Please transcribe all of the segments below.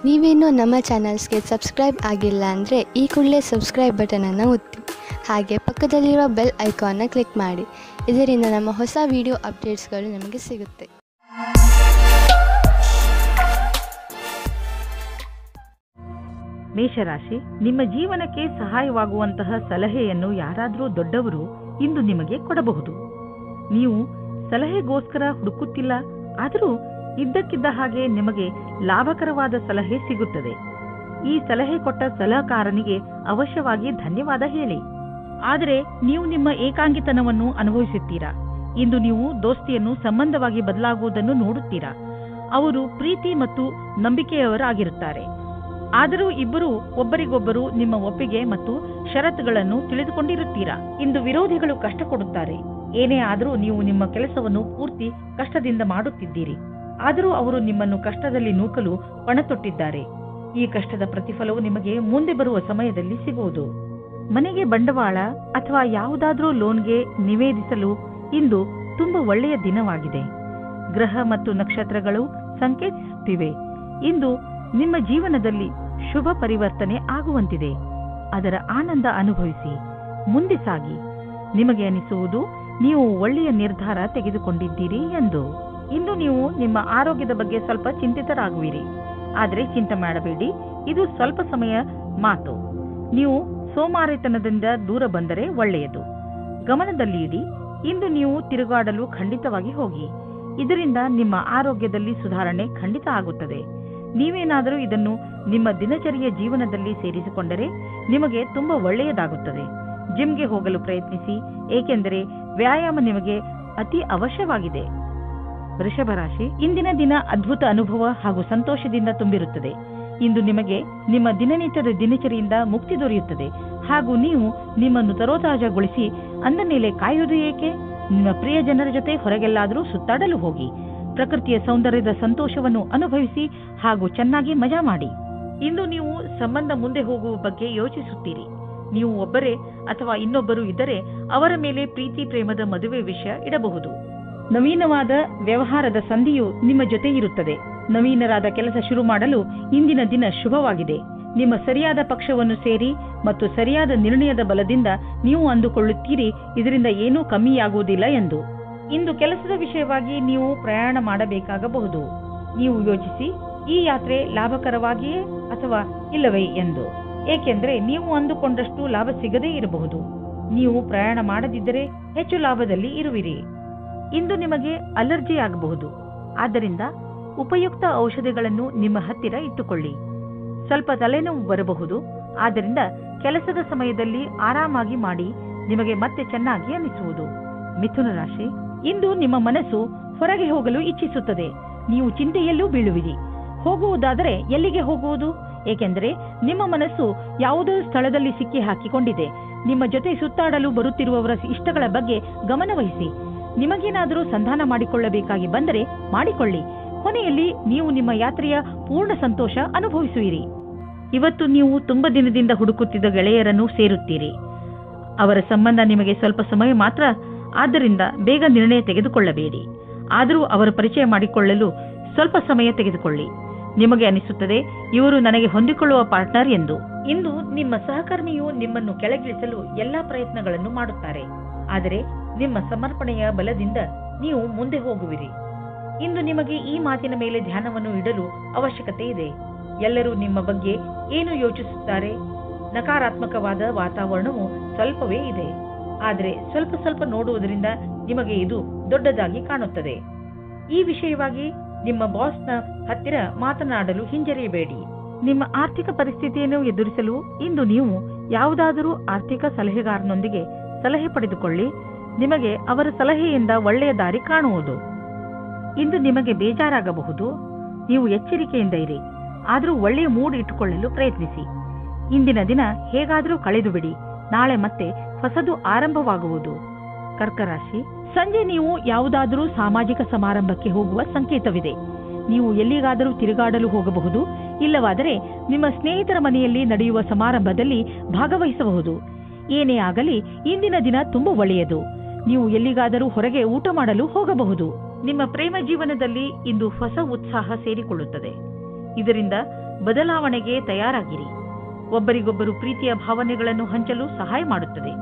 ನೀವೇನೂ ನಮ್ಮ ಚಾನಲ್ಸ್ಗೆ ಸಬ್ಸ್ಕ್ರೈಬ್ ಆಗಿಲ್ಲ ಅಂದರೆ ಈ ಕೂಡಲೇ ಸಬ್ಸ್ಕ್ರೈಬ್ ಬಟನನ್ನು ಒತ್ತಿ ಹಾಗೆ ಪಕ್ಕದಲ್ಲಿರುವ ಬೆಲ್ ಐಕಾನ್ನ ಕ್ಲಿಕ್ ಮಾಡಿ. ಇದರಿಂದ ನಮ್ಮ ಹೊಸ ವಿಡಿಯೋ ಅಪ್ಡೇಟ್ಸ್ಗಳು ನಿಮಗೆ ಸಿಗುತ್ತೆ. ಮೇಷರಾಶಿ, ನಿಮ್ಮ ಜೀವನಕ್ಕೆ ಸಹಾಯವಾಗುವಂತಹ ಸಲಹೆಯನ್ನು ಯಾರಾದರೂ ದೊಡ್ಡವರು ಇಂದು ನಿಮಗೆ ಕೊಡಬಹುದು. ನೀವು ಸಲಹೆಗೋಸ್ಕರ ಹುಡುಕುತ್ತಿಲ್ಲ, ಆದರೂ ಇದ್ದಕ್ಕಿದ್ದ ಹಾಗೆ ನಿಮಗೆ ಲಾಭಕರವಾದ ಸಲಹೆ ಸಿಗುತ್ತದೆ. ಈ ಸಲಹೆ ಕೊಟ್ಟ ಸಲಹೆಗಾರನಿಗೆ ಅವಶ್ಯವಾಗಿ ಧನ್ಯವಾದ ಹೇಳಿ. ಆದರೆ ನೀವು ನಿಮ್ಮ ಏಕಾಂಗಿತನವನ್ನು ಅನುಭವಿಸುತ್ತೀರಾ. ಇಂದು ನೀವು ದೋಸ್ತಿಯನ್ನು ಸಂಬಂಧವಾಗಿ ಬದಲಾಗುವುದನ್ನು ನೋಡುತ್ತೀರಾ. ಅವರು ಪ್ರೀತಿ ಮತ್ತು ನಂಬಿಕೆಯವರಾಗಿರುತ್ತಾರೆ. ಆದರೂ ಇಬ್ಬರು ಒಬ್ಬರಿಗೊಬ್ಬರು ನಿಮ್ಮ ಒಪ್ಪಿಗೆ ಮತ್ತು ಷರತ್ತುಗಳನ್ನು ತಿಳಿದುಕೊಂಡಿರುತ್ತೀರಾ. ಇಂದು ವಿರೋಧಿಗಳು ಕಷ್ಟ ಕೊಡುತ್ತಾರೆ. ಏನೇ ಆದರೂ ನೀವು ನಿಮ್ಮ ಕೆಲಸವನ್ನು ಪೂರ್ತಿ ಕಷ್ಟದಿಂದ ಮಾಡುತ್ತಿದ್ದೀರಿ. ಆದರೂ ಅವರು ನಿಮ್ಮನ್ನು ಕಷ್ಟದಲ್ಲಿ ನೂಕಲು ಪಣತೊಟ್ಟಿದ್ದಾರೆ. ಈ ಕಷ್ಟದ ಪ್ರತಿಫಲವು ನಿಮಗೆ ಮುಂದೆ ಬರುವ ಸಮಯದಲ್ಲಿ ಸಿಗುವುದು. ಮನೆಗೆ ಬಂಡವಾಳ ಅಥವಾ ಯಾವುದಾದ್ರೂ ಲೋನ್ಗೆ ನಿವೇದಿಸಲು ಇಂದು ತುಂಬಾ ಒಳ್ಳೆಯ ದಿನವಾಗಿದೆ. ಗ್ರಹ ಮತ್ತು ನಕ್ಷತ್ರಗಳು ಸಂಕೇತಿಸುತ್ತಿವೆ. ಇಂದು ನಿಮ್ಮ ಜೀವನದಲ್ಲಿ ಶುಭ ಪರಿವರ್ತನೆ ಆಗುವಂತಿದೆ. ಅದರ ಆನಂದ ಅನುಭವಿಸಿ ಮುಂದೆ ಸಾಗಿ. ನಿಮಗೆ ಅನಿಸುವುದು ನೀವು ಒಳ್ಳೆಯ ನಿರ್ಧಾರ ತೆಗೆದುಕೊಂಡಿದ್ದೀರಿ ಎಂದು. ಇಂದು ನೀವು ನಿಮ್ಮ ಆರೋಗ್ಯದ ಬಗ್ಗೆ ಸ್ವಲ್ಪ ಚಿಂತಿತರಾಗುವಿರಿ. ಆದರೆ ಚಿಂತೆ ಮಾಡಬೇಡಿ, ಇದು ಸ್ವಲ್ಪ ಸಮಯ ಮಾತು. ನೀವು ಸೋಮಾರಿತನದಿಂದ ದೂರ ಬಂದರೆ ಒಳ್ಳೆಯದು. ಗಮನದಲ್ಲಿ ಇಡಿ. ಇಂದು ನೀವು ತಿರುಗಾಡಲು ಖಂಡಿತವಾಗಿ ಹೋಗಿ. ಇದರಿಂದ ನಿಮ್ಮ ಆರೋಗ್ಯದಲ್ಲಿ ಸುಧಾರಣೆ ಖಂಡಿತ ಆಗುತ್ತದೆ. ನೀವೇನಾದರೂ ಇದನ್ನು ನಿಮ್ಮ ದಿನಚರಿಯ ಜೀವನದಲ್ಲಿ ಸೇರಿಸಿಕೊಂಡರೆ ನಿಮಗೆ ತುಂಬಾ ಒಳ್ಳೆಯದಾಗುತ್ತದೆ. ಜಿಮ್ಗೆ ಹೋಗಲು ಪ್ರಯತ್ನಿಸಿ, ಏಕೆಂದರೆ ವ್ಯಾಯಾಮ ನಿಮಗೆ ಅತಿ ಅವಶ್ಯವಾಗಿದೆ. ವೃಷಭ ರಾಶಿ, ಇಂದಿನ ದಿನ ಅದ್ಭುತ ಅನುಭವ ಹಾಗೂ ಸಂತೋಷದಿಂದ ತುಂಬಿರುತ್ತದೆ. ಇಂದು ನಿಮಗೆ ನಿಮ್ಮ ದಿನನಿತ್ಯದ ದಿನಚರಿಯಿಂದ ಮುಕ್ತಿ ದೊರೆಯುತ್ತದೆ ಹಾಗೂ ನೀವು ನಿಮ್ಮನ್ನು ತರೋತಾಜಾಗೊಳಿಸಿ ಅಂದ ಮೇಲೆ ಕಾಯುವುದು ಏಕೆ? ನಿಮ್ಮ ಪ್ರಿಯ ಜನರ ಜೊತೆ ಹೊರಗೆಲ್ಲಾದರೂ ಸುತ್ತಾಡಲು ಹೋಗಿ. ಪ್ರಕೃತಿಯ ಸೌಂದರ್ಯದ ಸಂತೋಷವನ್ನು ಅನುಭವಿಸಿ ಹಾಗೂ ಚೆನ್ನಾಗಿ ಮಜಾ ಮಾಡಿ. ಇಂದು ನೀವು ಸಂಬಂಧ ಮುಂದೆ ಹೋಗುವ ಬಗ್ಗೆ ಯೋಚಿಸುತ್ತೀರಿ. ನೀವು ಒಬ್ಬರೇ ಅಥವಾ ಇನ್ನೊಬ್ಬರು ಇದ್ದರೆ ಅವರ ಮೇಲೆ ಪ್ರೀತಿ ಪ್ರೇಮದ ಮದುವೆ ವಿಷಯ ಇಡಬಹುದು. ನವೀನವಾದ ವ್ಯವಹಾರದ ಸಂಧಿಯು ನಿಮ್ಮ ಜೊತೆ ಇರುತ್ತದೆ. ನವೀನರಾದ ಕೆಲಸ ಶುರು ಮಾಡಲು ಇಂದಿನ ದಿನ ಶುಭವಾಗಿದೆ. ನಿಮ್ಮ ಸರಿಯಾದ ಪಕ್ಷವನ್ನು ಸೇರಿ ಮತ್ತು ಸರಿಯಾದ ನಿರ್ಣಯದ ಬಲದಿಂದ ನೀವು ಅಂದುಕೊಳ್ಳುತ್ತೀರಿ ಇದರಿಂದ ಏನೂ ಕಮ್ಮಿಯಾಗುವುದಿಲ್ಲ ಎಂದು. ಇಂದು ಕೆಲಸದ ವಿಷಯವಾಗಿ ನೀವು ಪ್ರಯಾಣ ಮಾಡಬೇಕಾಗಬಹುದು. ನೀವು ಯೋಚಿಸಿ, ಈ ಯಾತ್ರೆ ಲಾಭಕರವಾಗಿಯೇ ಅಥವಾ ಇಲ್ಲವೇ ಎಂದು. ಏಕೆಂದರೆ ನೀವು ಅಂದುಕೊಂಡಷ್ಟು ಲಾಭ ಸಿಗದೇ ಇರಬಹುದು. ನೀವು ಪ್ರಯಾಣ ಮಾಡದಿದ್ದರೆ ಹೆಚ್ಚು ಲಾಭದಲ್ಲಿ ಇರುವಿರಿ. ಇಂದು ನಿಮಗೆ ಅಲರ್ಜಿ ಆಗಬಹುದು. ಆದ್ದರಿಂದ ಉಪಯುಕ್ತ ಔಷಧಿಗಳನ್ನು ನಿಮ್ಮ ಹತ್ತಿರ ಇಟ್ಟುಕೊಳ್ಳಿ. ಸ್ವಲ್ಪ ತಲೆನೋವು ಬರಬಹುದು. ಆದ್ದರಿಂದ ಕೆಲಸದ ಸಮಯದಲ್ಲಿ ಆರಾಮಾಗಿ ಮಾಡಿ, ನಿಮಗೆ ಮತ್ತೆ ಚೆನ್ನಾಗಿ ಅನಿಸುವುದು. ಮಿಥುನ ರಾಶಿ, ಇಂದು ನಿಮ್ಮ ಮನಸ್ಸು ಹೊರಗೆ ಹೋಗಲು ಇಚ್ಛಿಸುತ್ತದೆ. ನೀವು ಚಿಂತೆಯಲ್ಲೂ ಬೀಳುವಿರಿ. ಹೋಗುವುದಾದರೆ ಎಲ್ಲಿಗೆ ಹೋಗುವುದು? ಏಕೆಂದರೆ ನಿಮ್ಮ ಮನಸ್ಸು ಯಾವುದೋ ಸ್ಥಳದಲ್ಲಿ ಸಿಕ್ಕಿ ಹಾಕಿಕೊಂಡಿದೆ. ನಿಮ್ಮ ಜೊತೆ ಸುತ್ತಾಡಲು ಬರುತ್ತಿರುವವರ ಇಷ್ಟಗಳ ಬಗ್ಗೆ ಗಮನವಹಿಸಿ. ನಿಮಗೇನಾದರೂ ಸಂಧಾನ ಮಾಡಿಕೊಳ್ಳಬೇಕಾಗಿ ಬಂದರೆ ಮಾಡಿಕೊಳ್ಳಿ. ಕೊನೆಯಲ್ಲಿ ನೀವು ನಿಮ್ಮ ಯಾತ್ರೆಯ ಪೂರ್ಣ ಸಂತೋಷ ಅನುಭವಿಸುವಿರಿ. ಇವತ್ತು ನೀವು ತುಂಬ ದಿನದಿಂದ ಹುಡುಕುತ್ತಿದ್ದ ಗೆಳೆಯರನ್ನು ಸೇರುತ್ತೀರಿ. ಅವರ ಸಂಬಂಧ ನಿಮಗೆ ಸ್ವಲ್ಪ ಸಮಯ ಮಾತ್ರ, ಆದ್ದರಿಂದ ಬೇಗ ನಿರ್ಣಯ ತೆಗೆದುಕೊಳ್ಳಬೇಡಿ. ಆದರೂ ಅವರ ಪರಿಚಯ ಮಾಡಿಕೊಳ್ಳಲು ಸ್ವಲ್ಪ ಸಮಯ ತೆಗೆದುಕೊಳ್ಳಿ. ನಿಮಗೆ ಅನಿಸುತ್ತದೆ ಇವರು ನನಗೆ ಹೊಂದಿಕೊಳ್ಳುವ ಪಾರ್ಟ್ನರ್ ಎಂದು. ಇಂದು ನಿಮ್ಮ ಸಹಕರ್ಮಿಯು ನಿಮ್ಮನ್ನು ಕೆಳಗಿಳಿಸಲು ಎಲ್ಲಾ ಪ್ರಯತ್ನಗಳನ್ನು ಮಾಡುತ್ತಾರೆ. ಆದರೆ ನಿಮ್ಮ ಸಮರ್ಪಣೆಯ ಬಲದಿಂದ ನೀವು ಮುಂದೆ ಹೋಗುವಿರಿ. ಇಂದು ನಿಮಗೆ ಈ ಮಾತಿನ ಮೇಲೆ ಧ್ಯಾನವನ್ನು ಇಡಲು ಅವಶ್ಯಕತೆ ಇದೆ. ಎಲ್ಲರೂ ನಿಮ್ಮ ಬಗ್ಗೆ ಏನು ಯೋಚಿಸುತ್ತಾರೆ? ನಕಾರಾತ್ಮಕವಾದ ವಾತಾವರಣವು ಸ್ವಲ್ಪವೇ ಇದೆ. ಆದರೆ ಸ್ವಲ್ಪ ಸ್ವಲ್ಪ ನೋಡುವುದರಿಂದ ನಿಮಗೆ ಇದು ದೊಡ್ಡದಾಗಿ ಕಾಣುತ್ತದೆ. ಈ ವಿಷಯವಾಗಿ ನಿಮ್ಮ ಬಾಸ್ನ ಹತ್ತಿರ ಮಾತನಾಡಲು ಹಿಂಜರಿಯಬೇಡಿ. ನಿಮ್ಮ ಆರ್ಥಿಕ ಪರಿಸ್ಥಿತಿಯನ್ನು ಎದುರಿಸಲು ಇಂದು ನೀವು ಯಾವುದಾದರೂ ಆರ್ಥಿಕ ಸಲಹೆಗಾರನೊಂದಿಗೆ ಸಲಹೆ ಪಡೆದುಕೊಳ್ಳಿ. ನಿಮಗೆ ಅವರ ಸಲಹೆಯಿಂದ ಒಳ್ಳೆಯ ದಾರಿ ಕಾಣುವುದು. ಇಂದು ನಿಮಗೆ ಬೇಜಾರಾಗಬಹುದು. ನೀವು ಎಚ್ಚರಿಕೆಯಿಂದ ಇರಿ. ಆದರೂ ಒಳ್ಳೆಯ ಮೂಡ್ ಇಟ್ಟುಕೊಳ್ಳಲು ಪ್ರಯತ್ನಿಸಿ. ಇಂದಿನ ದಿನ ಹೇಗಾದರೂ ಕಳೆದು ಬಿಡಿ. ನಾಳೆ ಮತ್ತೆ ಹೊಸದು ಆರಂಭವಾಗುವುದು. ಕರ್ಕರಾಶಿ, ಸಂಜೆ ನೀವು ಯಾವುದಾದರೂ ಸಾಮಾಜಿಕ ಸಮಾರಂಭಕ್ಕೆ ಹೋಗುವ ಸಂಕೇತವಿದೆ. ನೀವು ಎಲ್ಲಿಗಾದರೂ ತಿರುಗಾಡಲು ಹೋಗಬಹುದು. ಇಲ್ಲವಾದರೆ ನಿಮ್ಮ ಸ್ನೇಹಿತರ ಮನೆಯಲ್ಲಿ ನಡೆಯುವ ಸಮಾರಂಭದಲ್ಲಿ ಭಾಗವಹಿಸಬಹುದು. ಏನೇ ಆಗಲಿ ಇಂದಿನ ದಿನ ತುಂಬಾ ಒಳ್ಳೆಯದು. ನೀವು ಎಲ್ಲಿಗಾದರೂ ಹೊರಗೆ ಊಟ ಮಾಡಲು ಹೋಗಬಹುದು. ನಿಮ್ಮ ಪ್ರೇಮ ಜೀವನದಲ್ಲಿ ಇಂದು ಹೊಸ ಉತ್ಸಾಹ ಸೇರಿಕೊಳ್ಳುತ್ತದೆ. ಇದರಿಂದ ಬದಲಾವಣೆಗೆ ತಯಾರಾಗಿರಿ. ಒಬ್ಬರಿಗೊಬ್ಬರು ಪ್ರೀತಿಯ ಭಾವನೆಗಳನ್ನು ಹಂಚಲು ಸಹಾಯ ಮಾಡುತ್ತದೆ.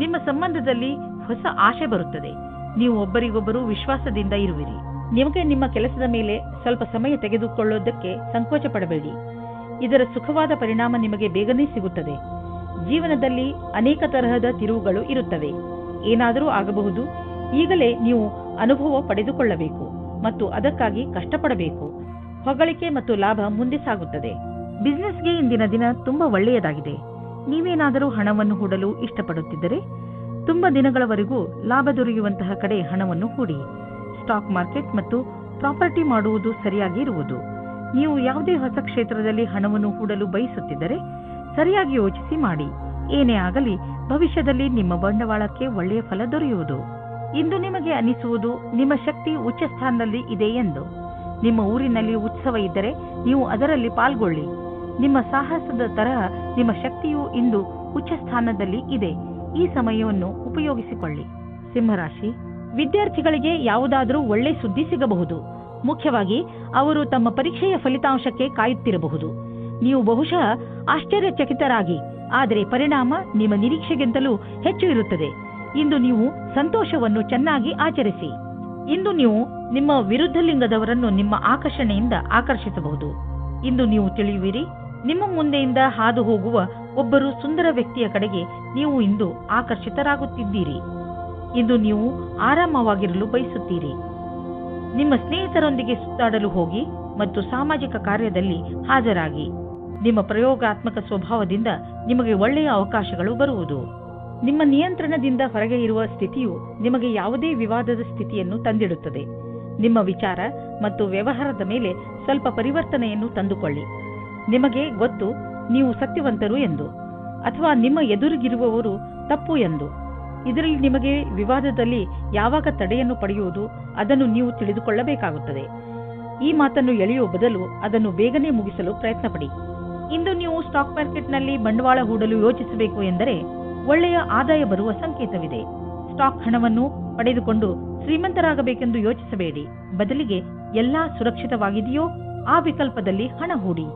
ನಿಮ್ಮ ಸಂಬಂಧದಲ್ಲಿ ಹೊಸ ಆಶೆ ಬರುತ್ತದೆ. ನೀವು ಒಬ್ಬರಿಗೊಬ್ಬರು ವಿಶ್ವಾಸದಿಂದ ಇರುವಿರಿ. ನಿಮಗೆ ನಿಮ್ಮ ಕೆಲಸದ ಮೇಲೆ ಸ್ವಲ್ಪ ಸಮಯ ತೆಗೆದುಕೊಳ್ಳೋದಕ್ಕೆ ಸಂಕೋಚ ಪಡಬೇಡಿ. ಇದರ ಸುಖವಾದ ಪರಿಣಾಮ ನಿಮಗೆ ಬೇಗನೆ ಸಿಗುತ್ತದೆ. ಜೀವನದಲ್ಲಿ ಅನೇಕ ತರಹದ ತಿರುವುಗಳು ಇರುತ್ತವೆ. ಏನಾದರೂ ಆಗಬಹುದು. ಈಗಲೇ ನೀವು ಅನುಭವ ಪಡೆದುಕೊಳ್ಳಬೇಕು ಮತ್ತು ಅದಕ್ಕಾಗಿ ಕಷ್ಟಪಡಬೇಕು. ಹೊಗಳಿಕೆ ಮತ್ತು ಲಾಭ ಮುಂದೆ ಸಾಗುತ್ತದೆ. ಬಿಸ್ನೆಸ್ಗೆ ಇಂದಿನ ದಿನ ತುಂಬಾ ಒಳ್ಳೆಯದಾಗಿದೆ. ನೀವೇನಾದರೂ ಹಣವನ್ನು ಹೂಡಲು ಇಷ್ಟಪಡುತ್ತಿದ್ದರೆ ತುಂಬಾ ದಿನಗಳವರೆಗೂ ಲಾಭ ದೊರೆಯುವಂತಹ ಕಡೆ ಹಣವನ್ನು ಹೂಡಿ. ಸ್ಟಾಕ್ ಮಾರ್ಕೆಟ್ ಮತ್ತು ಪ್ರಾಪರ್ಟಿ ಮಾಡುವುದು ಸರಿಯಾಗಿ ಇರುವುದು. ನೀವು ಯಾವುದೇ ಹೊಸ ಕ್ಷೇತ್ರದಲ್ಲಿ ಹಣವನ್ನು ಹೂಡಲು ಬಯಸುತ್ತಿದ್ದರೆ ಸರಿಯಾಗಿ ಯೋಚಿಸಿ ಮಾಡಿ. ಏನೇ ಆಗಲಿ ಭವಿಷ್ಯದಲ್ಲಿ ನಿಮ್ಮ ಬಂಡವಾಳಕ್ಕೆ ಒಳ್ಳೆಯ ಫಲ ದೊರೆಯುವುದು. ಇಂದು ನಿಮಗೆ ಅನಿಸುವುದು ನಿಮ್ಮ ಶಕ್ತಿ ಉಚ್ಚ ಸ್ಥಾನದಲ್ಲಿ ಇದೆ ಎಂದು. ನಿಮ್ಮ ಊರಿನಲ್ಲಿ ಉತ್ಸವ ಇದ್ದರೆ ನೀವು ಅದರಲ್ಲಿ ಪಾಲ್ಗೊಳ್ಳಿ. ನಿಮ್ಮ ಸಾಹಸದ ತರಹ ನಿಮ್ಮ ಶಕ್ತಿಯು ಇಂದು ಉಚ್ಚ ಸ್ಥಾನದಲ್ಲಿ ಇದೆ. ಈ ಸಮಯವನ್ನು ಉಪಯೋಗಿಸಿಕೊಳ್ಳಿ. ಸಿಂಹರಾಶಿ, ವಿದ್ಯಾರ್ಥಿಗಳಿಗೆ ಯಾವುದಾದರೂ ಒಳ್ಳೆ ಸುದ್ದಿ ಸಿಗಬಹುದು. ಮುಖ್ಯವಾಗಿ ಅವರು ತಮ್ಮ ಪರೀಕ್ಷೆಯ ಫಲಿತಾಂಶಕ್ಕೆ ಕಾಯುತ್ತಿರಬಹುದು. ನೀವು ಬಹುಶಃ ಆಶ್ಚರ್ಯಚಕಿತರಾಗಿ, ಆದರೆ ಪರಿಣಾಮ ನಿಮ್ಮ ನಿರೀಕ್ಷೆಗಿಂತಲೂ ಹೆಚ್ಚು ಇರುತ್ತದೆ. ಇಂದು ನೀವು ಸಂತೋಷವನ್ನು ಚೆನ್ನಾಗಿ ಆಚರಿಸಿ. ಇಂದು ನೀವು ನಿಮ್ಮ ವಿರುದ್ಧ ಲಿಂಗದವರನ್ನು ನಿಮ್ಮ ಆಕರ್ಷಣೆಯಿಂದ ಆಕರ್ಷಿಸಬಹುದು. ಇಂದು ನೀವು ತಿಳಿಯುವಿರಿ, ನಿಮ್ಮ ಮುಂದೆಯಿಂದ ಹಾದು ಹೋಗುವ ಒಬ್ಬರು ಸುಂದರ ವ್ಯಕ್ತಿಯ ಕಡೆಗೆ ನೀವು ಇಂದು ಆಕರ್ಷಿತರಾಗುತ್ತಿದ್ದೀರಿ. ಇಂದು ನೀವು ಆರಾಮವಾಗಿರಲು ಬಯಸುತ್ತೀರಿ. ನಿಮ್ಮ ಸ್ನೇಹಿತರೊಂದಿಗೆ ಸುತ್ತಾಡಲು ಹೋಗಿ ಮತ್ತು ಸಾಮಾಜಿಕ ಕಾರ್ಯದಲ್ಲಿ ಹಾಜರಾಗಿ. ನಿಮ್ಮ ಪ್ರಯೋಗಾತ್ಮಕ ಸ್ವಭಾವದಿಂದ ನಿಮಗೆ ಒಳ್ಳೆಯ ಅವಕಾಶಗಳು ಬರುವುದು. ನಿಮ್ಮ ನಿಯಂತ್ರಣದಿಂದ ಹೊರಗೆ ಇರುವ ಸ್ಥಿತಿಯು ನಿಮಗೆ ಯಾವುದೇ ವಿವಾದದ ಸ್ಥಿತಿಯನ್ನು ತಂದಿಡುತ್ತದೆ. ನಿಮ್ಮ ವಿಚಾರ ಮತ್ತು ವ್ಯವಹಾರದ ಮೇಲೆ ಸ್ವಲ್ಪ ಪರಿವರ್ತನೆಯನ್ನು ತಂದುಕೊಳ್ಳಿ. ನಿಮಗೆ ಗೊತ್ತು ನೀವು ಸತ್ಯವಂತರು ಎಂದು, ಅಥವಾ ನಿಮ್ಮ ಎದುರಿಗಿರುವವರು ತಪ್ಪು ಎಂದು. ಇದರಲ್ಲಿ ನಿಮಗೆ ವಿವಾದದಲ್ಲಿ ಯಾವಾಗ ತಡೆಯನ್ನು ಪಡೆಯುವುದು ಅದನ್ನು ನೀವು ತಿಳಿದುಕೊಳ್ಳಬೇಕಾಗುತ್ತದೆ. ಈ ಮಾತನ್ನು ಎಳೆಯುವ ಬದಲು ಅದನ್ನು ಬೇಗನೆ ಮುಗಿಸಲು ಪ್ರಯತ್ನಪಡಿ. ಇಂದು ನೀವು ಸ್ಟಾಕ್ ಮಾರ್ಕೆಟ್ನಲ್ಲಿ ಬಂಡವಾಳ ಹೂಡಲು ಯೋಚಿಸಬೇಕು ಎಂದರೆ ಒಳ್ಳೆಯ ಆದಾಯ ಬರುವ ಸಂಕೇತವಿದೆ. ಸ್ಟಾಕ್ ಹಣವನ್ನು ಪಡೆದುಕೊಂಡು ಶ್ರೀಮಂತರಾಗಬೇಕೆಂದು ಯೋಚಿಸಬೇಡಿ. ಬದಲಿಗೆ ಎಲ್ಲಾ ಸುರಕ್ಷಿತವಾಗಿದೆಯೋ ಆ ವಿಕಲ್ಪದಲ್ಲಿ ಹಣ ಹೂಡಿ.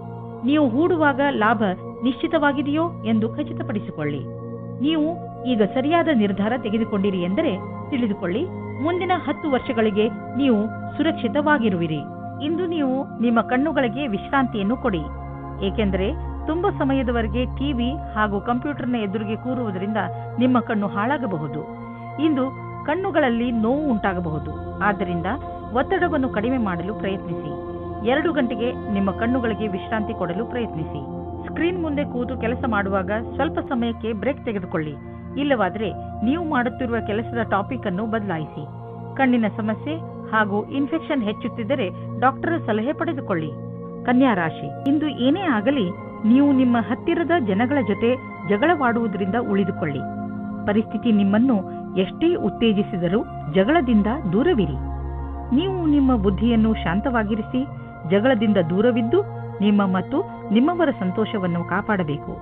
ನೀವು ಹೂಡುವಾಗ ಲಾಭ ನಿಶ್ಚಿತವಾಗಿದೆಯೋ ಎಂದು ಖಚಿತಪಡಿಸಿಕೊಳ್ಳಿ. ನೀವು ಈಗ ಸರಿಯಾದ ನಿರ್ಧಾರ ತೆಗೆದುಕೊಂಡಿರಿ ಎಂದರೆ ತಿಳಿದುಕೊಳ್ಳಿ, ಮುಂದಿನ 10 ವರ್ಷಗಳಿಗೆ ನೀವು ಸುರಕ್ಷಿತವಾಗಿರುವಿರಿ. ಇಂದು ನೀವು ನಿಮ್ಮ ಕಣ್ಣುಗಳಿಗೆ ವಿಶ್ರಾಂತಿಯನ್ನು ಕೊಡಿ. ಏಕೆಂದರೆ ತುಂಬಾ ಸಮಯದವರೆಗೆ ಟಿವಿ ಹಾಗೂ ಕಂಪ್ಯೂಟರ್ನ ಎದುರಿಗೆ ಕೂರುವುದರಿಂದ ನಿಮ್ಮ ಕಣ್ಣು ಹಾಳಾಗಬಹುದು. ಇಂದು ಕಣ್ಣುಗಳಲ್ಲಿ ನೋವು ಉಂಟಾಗಬಹುದು. ಆದ್ದರಿಂದ ಒತ್ತಡವನ್ನು ಕಡಿಮೆ ಮಾಡಲು ಪ್ರಯತ್ನಿಸಿ. 2 ಗಂಟೆಗೆ ನಿಮ್ಮ ಕಣ್ಣುಗಳಿಗೆ ವಿಶ್ರಾಂತಿ ಕೊಡಲು ಪ್ರಯತ್ನಿಸಿ. ಸ್ಕ್ರೀನ್ ಮುಂದೆ ಕೂತು ಕೆಲಸ ಮಾಡುವಾಗ ಸ್ವಲ್ಪ ಸಮಯಕ್ಕೆ ಬ್ರೇಕ್ ತೆಗೆದುಕೊಳ್ಳಿ. ಇಲ್ಲವಾದರೆ ನೀವು ಮಾಡುತ್ತಿರುವ ಕೆಲಸದ ಟಾಪಿಕ್ ಅನ್ನು ಬದಲಾಯಿಸಿ. ಕಣ್ಣಿನ ಸಮಸ್ಯೆ ಹಾಗೂ ಇನ್ಫೆಕ್ಷನ್ ಹೆಚ್ಚುತ್ತಿದ್ದರೆ ಡಾಕ್ಟರ್ ಸಲಹೆ ಪಡೆದುಕೊಳ್ಳಿ. ಕನ್ಯಾ ರಾಶಿ, ಇಂದು ಏನೇ ಆಗಲಿ ನೀವು ನಿಮ್ಮ ಹತ್ತಿರದ ಜನಗಳ ಜೊತೆ ಜಗಳವಾಡುವುದರಿಂದ ಉಳಿದುಕೊಳ್ಳಿ. ಪರಿಸ್ಥಿತಿ ನಿಮ್ಮನ್ನು ಎಷ್ಟೇ ಉತ್ತೇಜಿಸಿದರೂ ಜಗಳದಿಂದ ದೂರವಿರಿ. ನೀವು ನಿಮ್ಮ ಬುದ್ಧಿಯನ್ನು ಶಾಂತವಾಗಿರಿಸಿ ಜಗಳದಿಂದ ದೂರವಿದ್ದು ನಿಮ್ಮ ಮತ್ತು ನಿಮ್ಮವರ ಸಂತೋಷವನ್ನು ಕಾಪಾಡಬೇಕು.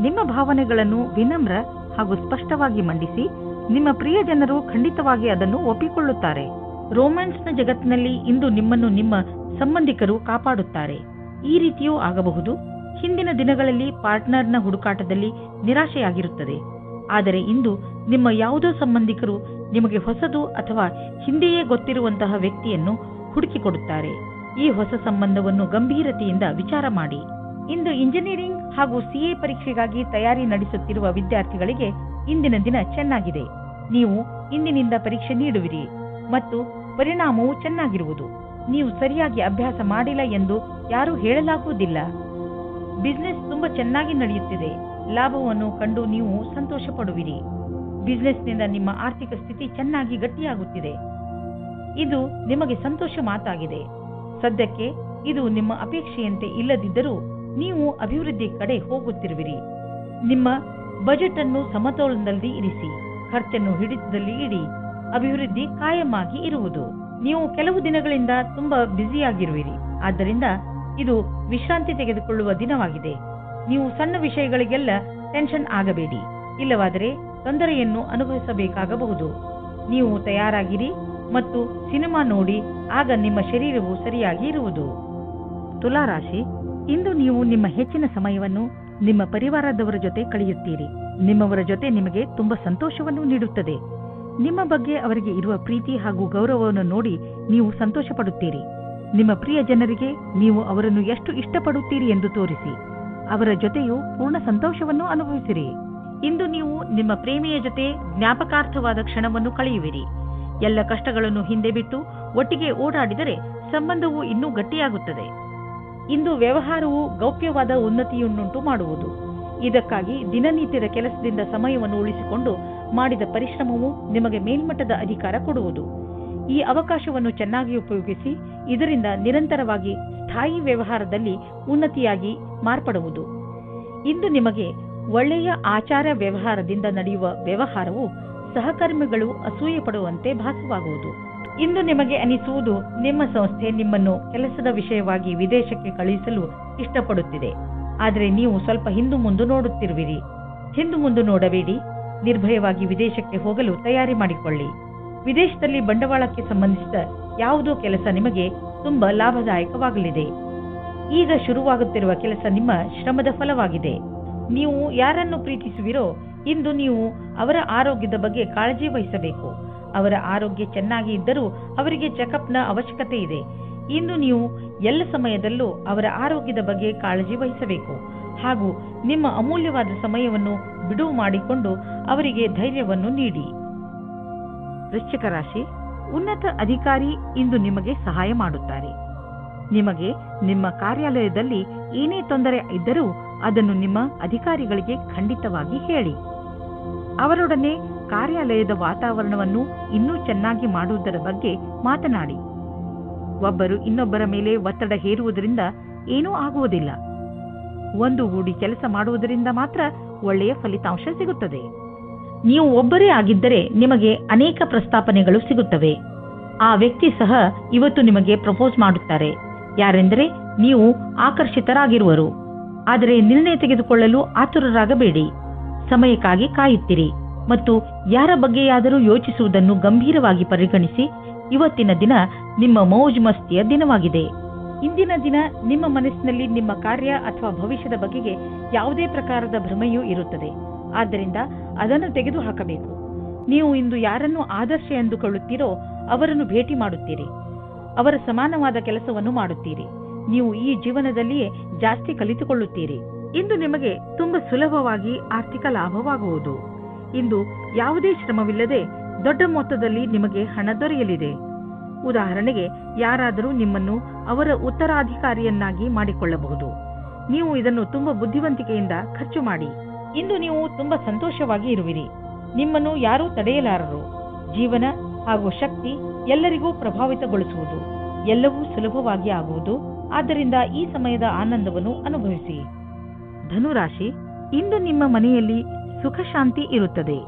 ನಿಮ್ಮ ಭಾವನೆಗಳನ್ನು ವಿನಮ್ರ ಹಾಗೂ ಸ್ಪಷ್ಟವಾಗಿ ಮಂಡಿಸಿ. ನಿಮ್ಮ ಪ್ರಿಯ ಜನರು ಖಂಡಿತವಾಗಿ ಅದನ್ನು ಒಪ್ಪಿಕೊಳ್ಳುತ್ತಾರೆ. ರೋಮ್ಯಾನ್ಸ್ನ ಜಗತ್ತಿನಲ್ಲಿ ಇಂದು ನಿಮ್ಮನ್ನು ನಿಮ್ಮ ಸಂಬಂಧಿಕರು ಕಾಪಾಡುತ್ತಾರೆ. ಈ ರೀತಿಯೂ ಆಗಬಹುದು. ಹಿಂದಿನ ದಿನಗಳಲ್ಲಿ ಪಾರ್ಟ್ನರ್ನ ಹುಡುಕಾಟದಲ್ಲಿ ನಿರಾಶೆಯಾಗಿರುತ್ತದೆ. ಆದರೆ ಇಂದು ನಿಮ್ಮ ಯಾವುದೋ ಸಂಬಂಧಿಕರು ನಿಮಗೆ ಹೊಸದು ಅಥವಾ ಹಿಂದೆಯೇ ಗೊತ್ತಿರುವಂತಹ ವ್ಯಕ್ತಿಯನ್ನು ಹುಡುಕಿಕೊಡುತ್ತಾರೆ. ಈ ಹೊಸ ಸಂಬಂಧವನ್ನು ಗಂಭೀರತೆಯಿಂದ ವಿಚಾರ ಮಾಡಿ. ಇಂದು ಇಂಜಿನಿಯರಿಂಗ್ ಹಾಗೂ ಸಿಎ ಪರೀಕ್ಷೆಗಾಗಿ ತಯಾರಿ ನಡೆಸುತ್ತಿರುವ ವಿದ್ಯಾರ್ಥಿಗಳಿಗೆ ಇಂದಿನ ದಿನ ಚೆನ್ನಾಗಿದೆ. ನೀವು ಇಂದಿನಿಂದ ಪರೀಕ್ಷೆ ನೀಡುವಿರಿ ಮತ್ತು ಪರಿಣಾಮವು ಚೆನ್ನಾಗಿರುವುದು. ನೀವು ಸರಿಯಾಗಿ ಅಭ್ಯಾಸ ಮಾಡಿಲ್ಲ ಎಂದು ಯಾರೂ ಹೇಳಲಾಗುವುದಿಲ್ಲ. ಬಿಸ್ನೆಸ್ ತುಂಬಾ ಚೆನ್ನಾಗಿ ನಡೆಯುತ್ತಿದೆ. ಲಾಭವನ್ನು ಕಂಡು ನೀವು ಸಂತೋಷ ಪಡುವಿರಿ. ಬಿಸ್ನೆಸ್ನಿಂದ ನಿಮ್ಮ ಆರ್ಥಿಕ ಸ್ಥಿತಿ ಚೆನ್ನಾಗಿ ಗಟ್ಟಿಯಾಗುತ್ತಿದೆ. ಇದು ನಿಮಗೆ ಸಂತೋಷ ಮಾತಾಗಿದೆ. ಸದ್ಯಕ್ಕೆ ಇದು ನಿಮ್ಮ ಅಪೇಕ್ಷೆಯಂತೆ ಇಲ್ಲದಿದ್ದರೂ ನೀವು ಅಭಿವೃದ್ಧಿ ಕಡೆ ಹೋಗುತ್ತಿರುವಿರಿ. ನಿಮ್ಮ ಬಜೆಟ್ ಅನ್ನು ಸಮತೋಲನದಲ್ಲಿ ಇರಿಸಿ. ಖರ್ಚನ್ನು ಹಿಡಿತದಲ್ಲಿ ಇಡಿ. ಅಭಿವೃದ್ಧಿ ಕಾಯಮಾಗಿ ಇರುವುದು. ನೀವು ಕೆಲವು ದಿನಗಳಿಂದ ತುಂಬಾ ಬ್ಯುಸಿಯಾಗಿರುವಿರಿ. ಆದ್ದರಿಂದ ಇದು ವಿಶ್ರಾಂತಿ ತೆಗೆದುಕೊಳ್ಳುವ ದಿನವಾಗಿದೆ. ನೀವು ಸಣ್ಣ ವಿಷಯಗಳಿಗೆಲ್ಲ ಟೆನ್ಷನ್ ಆಗಬೇಡಿ. ಇಲ್ಲವಾದರೆ ತೊಂದರೆಯನ್ನು ಅನುಭವಿಸಬೇಕಾಗಬಹುದು. ನೀವು ತಯಾರಾಗಿರಿ ಮತ್ತು ಸಿನಿಮಾ ನೋಡಿ. ಆಗ ನಿಮ್ಮ ಶರೀರವು ಸರಿಯಾಗಿ ಇರುವುದು. ತುಲಾ ರಾಶಿ, ಇಂದು ನೀವು ನಿಮ್ಮ ಹೆಚ್ಚಿನ ಸಮಯವನ್ನು ನಿಮ್ಮ ಪರಿವಾರದವರ ಜೊತೆ ಕಳೆಯುತ್ತೀರಿ. ನಿಮ್ಮವರ ಜೊತೆ ನಿಮಗೆ ತುಂಬಾ ಸಂತೋಷವನ್ನು ನೀಡುತ್ತದೆ. ನಿಮ್ಮ ಬಗ್ಗೆ ಅವರಿಗೆ ಇರುವ ಪ್ರೀತಿ ಹಾಗೂ ಗೌರವವನ್ನು ನೋಡಿ ನೀವು ಸಂತೋಷ ಪಡುತ್ತೀರಿ. ನಿಮ್ಮ ಪ್ರಿಯ ಜನರಿಗೆ ನೀವು ಅವರನ್ನು ಎಷ್ಟು ಇಷ್ಟಪಡುತ್ತೀರಿ ಎಂದು ತೋರಿಸಿ. ಅವರ ಜೊತೆಯೂ ಪೂರ್ಣ ಸಂತೋಷವನ್ನು ಅನುಭವಿಸಿರಿ. ಇಂದು ನೀವು ನಿಮ್ಮ ಪ್ರೇಮಿಯ ಜೊತೆ ಜ್ಞಾಪಕಾರ್ಥವಾದ ಕ್ಷಣವನ್ನು ಕಳೆಯುವಿರಿ. ಎಲ್ಲ ಕಷ್ಟಗಳನ್ನು ಹಿಂದೆ ಬಿಟ್ಟು ಒಟ್ಟಿಗೆ ಓಡಾಡಿದರೆ ಸಂಬಂಧವು ಇನ್ನೂ ಗಟ್ಟಿಯಾಗುತ್ತದೆ. ಇಂದು ವ್ಯವಹಾರವು ಗೌಪ್ಯವಾದ ಉನ್ನತಿಯನ್ನುಂಟು ಮಾಡುವುದು. ಇದಕ್ಕಾಗಿ ದಿನನಿತ್ಯದ ಕೆಲಸದಿಂದ ಸಮಯವನ್ನು ಉಳಿಸಿಕೊಂಡು ಮಾಡಿದ ಪರಿಶ್ರಮವು ನಿಮಗೆ ಮೇಲ್ಮಟ್ಟದ ಅಧಿಕಾರ ಕೊಡುವುದು. ಈ ಅವಕಾಶವನ್ನು ಚೆನ್ನಾಗಿ ಉಪಯೋಗಿಸಿ. ಇದರಿಂದ ನಿರಂತರವಾಗಿ ಸ್ಥಾಯಿ ವ್ಯವಹಾರದಲ್ಲಿ ಉನ್ನತಿಯಾಗಿ ಮಾರ್ಪಡುವುದು. ಇಂದು ನಿಮಗೆ ಒಳ್ಳೆಯ ಆಚಾರ ವ್ಯವಹಾರದಿಂದ ನಡೆಯುವ ವ್ಯವಹಾರವು ಸಹಕರ್ಮಿಗಳು ಅಸೂಯೆ ಪಡುವಂತೆ ಭಾಸವಾಗುವುದು. ಇಂದು ನಿಮಗೆ ಅನಿಸುವುದು ನಿಮ್ಮ ಸಂಸ್ಥೆ ನಿಮ್ಮನ್ನು ಕೆಲಸದ ವಿಷಯವಾಗಿ ವಿದೇಶಕ್ಕೆ ಕಳುಹಿಸಲು ಇಷ್ಟಪಡುತ್ತಿದೆ. ಆದರೆ ನೀವು ಸ್ವಲ್ಪ ಹಿಂದು ಮುಂದು ನೋಡುತ್ತಿರುವಿರಿ. ಹಿಂದು ಮುಂದು ನೋಡಬೇಡಿ. ನಿರ್ಭಯವಾಗಿ ವಿದೇಶಕ್ಕೆ ಹೋಗಲು ತಯಾರಿ ಮಾಡಿಕೊಳ್ಳಿ. ವಿದೇಶದಲ್ಲಿ ಬಂಡವಾಳಕ್ಕೆ ಸಂಬಂಧಿಸಿದ ಯಾವುದೋ ಕೆಲಸ ನಿಮಗೆ ತುಂಬಾ ಲಾಭದಾಯಕವಾಗಲಿದೆ. ಈಗ ಶುರುವಾಗುತ್ತಿರುವ ಕೆಲಸ ನಿಮ್ಮ ಶ್ರಮದ ಫಲವಾಗಿದೆ. ನೀವು ಯಾರನ್ನು ಪ್ರೀತಿಸುವಿರೋ ಇಂದು ನೀವು ಅವರ ಆರೋಗ್ಯದ ಬಗ್ಗೆ ಕಾಳಜಿ ವಹಿಸಬೇಕು. ಅವರ ಆರೋಗ್ಯ ಚೆನ್ನಾಗಿ ಇದ್ದರೂ ಅವರಿಗೆ ಚೆಕಪ್ನ ಅವಶ್ಯಕತೆ ಇದೆ. ಇಂದು ನೀವು ಎಲ್ಲ ಸಮಯದಲ್ಲೂ ಅವರ ಆರೋಗ್ಯದ ಬಗ್ಗೆ ಕಾಳಜಿ ವಹಿಸಬೇಕು ಹಾಗೂ ನಿಮ್ಮ ಅಮೂಲ್ಯವಾದ ಸಮಯವನ್ನು ಬಿಡುವು ಮಾಡಿಕೊಂಡು ಅವರಿಗೆ ಧೈರ್ಯವನ್ನು ನೀಡಿ. ವೃಶ್ಚಿಕ ರಾಶಿ, ಉನ್ನತ ಅಧಿಕಾರಿ ಇಂದು ನಿಮಗೆ ಸಹಾಯ ಮಾಡುತ್ತಾರೆ. ನಿಮಗೆ ನಿಮ್ಮ ಕಾರ್ಯಾಲಯದಲ್ಲಿ ಏನೇ ತೊಂದರೆ ಇದ್ದರೂ ಅದನ್ನು ನಿಮ್ಮ ಅಧಿಕಾರಿಗಳಿಗೆ ಖಂಡಿತವಾಗಿ ಹೇಳಿ. ಅವರೊಡನೆ ಕಾರ್ಯಾಲಯದ ವಾತಾವರಣವನ್ನು ಇನ್ನೂ ಚೆನ್ನಾಗಿ ಮಾಡುವುದರ ಬಗ್ಗೆ ಮಾತನಾಡಿ. ಒಬ್ಬರು ಇನ್ನೊಬ್ಬರ ಮೇಲೆ ಒತ್ತಡ ಹೇರುವುದರಿಂದ ಏನೂ ಆಗುವುದಿಲ್ಲ. ಒಂದುಗೂಡಿ ಕೆಲಸ ಮಾಡುವುದರಿಂದ ಮಾತ್ರ ಒಳ್ಳೆಯ ಫಲಿತಾಂಶ ಸಿಗುತ್ತದೆ. ನೀವು ಒಬ್ಬರೇ ಆಗಿದ್ದರೆ ನಿಮಗೆ ಅನೇಕ ಪ್ರಸ್ತಾಪನೆಗಳು ಸಿಗುತ್ತವೆ. ಆ ವ್ಯಕ್ತಿ ಸಹ ಇವತ್ತು ನಿಮಗೆ ಪ್ರಪೋಸ್ ಮಾಡುತ್ತಾರೆ. ಯಾರೆಂದರೆ ನೀವು ಆಕರ್ಷಿತರಾಗಿರುವರು. ಆದರೆ ನಿರ್ಣಯ ತೆಗೆದುಕೊಳ್ಳಲು ಆತುರರಾಗಬೇಡಿ. ಸಮಯಕ್ಕಾಗಿ ಕಾಯುತ್ತಿರಿ ಮತ್ತು ಯಾರ ಬಗ್ಗೆಯಾದರೂ ಯೋಚಿಸುವುದನ್ನು ಗಂಭೀರವಾಗಿ ಪರಿಗಣಿಸಿ. ಇವತ್ತಿನ ದಿನ ನಿಮ್ಮ ಮೌಜ್ ಮಸ್ತಿಯ ದಿನವಾಗಿದೆ. ಇಂದಿನ ದಿನ ನಿಮ್ಮ ಮನಸ್ಸಿನಲ್ಲಿ ನಿಮ್ಮ ಕಾರ್ಯ ಅಥವಾ ಭವಿಷ್ಯದ ಬಗೆಗೆ ಯಾವುದೇ ಪ್ರಕಾರದ ಭ್ರಮೆಯೂ ಇರುತ್ತದೆ. ಆದ್ದರಿಂದ ಅದನ್ನು ತೆಗೆದುಹಾಕಬೇಕು. ನೀವು ಇಂದು ಯಾರನ್ನು ಆದರ್ಶ ಎಂದುಕೊಳ್ಳುತ್ತೀರೋ ಅವರನ್ನು ಭೇಟಿ ಮಾಡುತ್ತೀರಿ. ಅವರ ಸಮಾನವಾದ ಕೆಲಸವನ್ನು ಮಾಡುತ್ತೀರಿ. ನೀವು ಈ ಜೀವನದಲ್ಲಿಯೇ ಜಾಸ್ತಿ ಕಲಿತುಕೊಳ್ಳುತ್ತೀರಿ. ಇಂದು ನಿಮಗೆ ತುಂಬಾ ಸುಲಭವಾಗಿ ಆರ್ಥಿಕ ಲಾಭವಾಗುವುದು. ಇಂದು ಯಾವುದೇ ಶ್ರಮವಿಲ್ಲದೆ ದೊಡ್ಡ ಮೊತ್ತದಲ್ಲಿ ನಿಮಗೆ ಹಣ ದೊರೆಯಲಿದೆ. ಉದಾಹರಣೆಗೆ, ಯಾರಾದರೂ ನಿಮ್ಮನ್ನು ಅವರ ಉತ್ತರಾಧಿಕಾರಿಯನ್ನಾಗಿ ಮಾಡಿಕೊಳ್ಳಬಹುದು. ನೀವು ಇದನ್ನು ತುಂಬಾ ಬುದ್ಧಿವಂತಿಕೆಯಿಂದ ಖರ್ಚು ಮಾಡಿ. ಇಂದು ನೀವು ತುಂಬಾ ಸಂತೋಷವಾಗಿ ಇರುವಿರಿ. ನಿಮ್ಮನ್ನು ಯಾರೂ ತಡೆಯಲಾರರು. ಜೀವನ ಹಾಗೂ ಶಕ್ತಿ ಎಲ್ಲರಿಗೂ ಪ್ರಭಾವಿತಗೊಳಿಸುವುದು. ಎಲ್ಲವೂ ಸುಲಭವಾಗಿ ಆಗುವುದು. ಆದ್ದರಿಂದ ಈ ಸಮಯದ ಆನಂದವನ್ನು ಅನುಭವಿಸಿ. ಧನುರಾಶಿ, ಇಂದು ನಿಮ್ಮ ಮನೆಯಲ್ಲಿ ಸುಖ ಶಾಂತಿ ಇರುತ್ತದೆ.